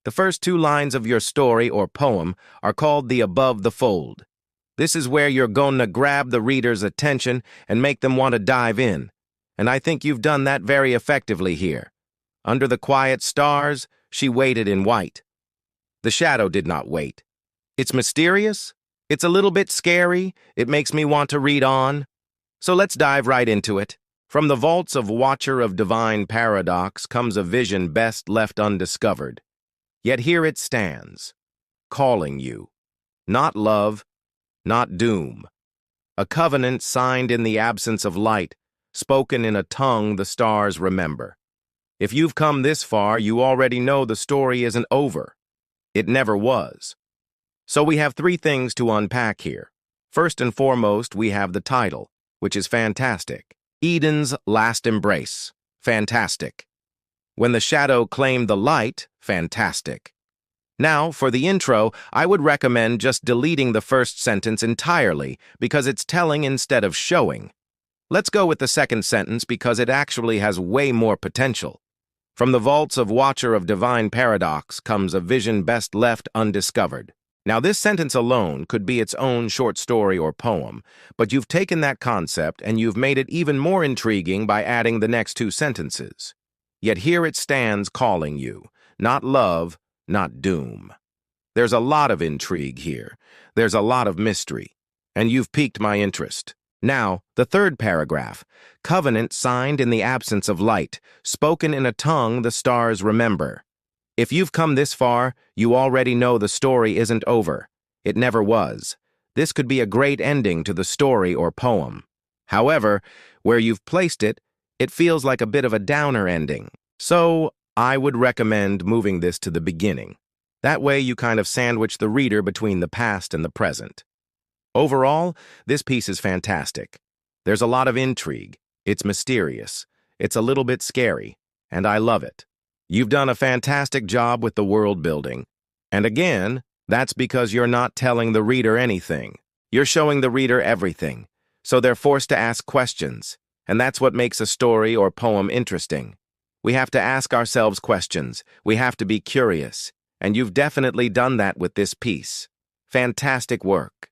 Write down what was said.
The first two lines of your story or poem are called the above the fold. This is where you're gonna grab the reader's attention and make them want to dive in. And I think you've done that very effectively here. Under the quiet stars, she waited in white. The shadow did not wait. It's mysterious. It's a little bit scary. It makes me want to read on. So let's dive right into it. From the vaults of Watcher of Divine Paradox comes a vision best left undiscovered. Yet here it stands, calling you. Not love, not doom. A covenant signed in the absence of light, spoken in a tongue the stars remember. If you've come this far, you already know the story isn't over. It never was. So we have three things to unpack here. First and foremost, we have the title, which is fantastic. Eden's Last Embrace. Fantastic. When the shadow claimed the light. Fantastic. Now, for the intro, I would recommend just deleting the first sentence entirely because it's telling instead of showing. Let's go with the second sentence because it actually has way more potential. From the vaults of Watcher of Divine Paradox comes a vision best left undiscovered. Now, this sentence alone could be its own short story or poem, but you've taken that concept and you've made it even more intriguing by adding the next two sentences. Yet here it stands calling you, not love, not doom. There's a lot of intrigue here. There's a lot of mystery, and you've piqued my interest. Now, the third paragraph, covenant signed in the absence of light, spoken in a tongue the stars remember. If you've come this far, you already know the story isn't over. It never was. This could be a great ending to the story or poem. However, where you've placed it, it feels like a bit of a downer ending. So, I would recommend moving this to the beginning. That way you kind of sandwich the reader between the past and the present. Overall, this piece is fantastic. There's a lot of intrigue. It's mysterious. It's a little bit scary, and I love it. You've done a fantastic job with the world building. And again, that's because you're not telling the reader anything. You're showing the reader everything. So they're forced to ask questions. And that's what makes a story or poem interesting. We have to ask ourselves questions. We have to be curious. And you've definitely done that with this piece. Fantastic work.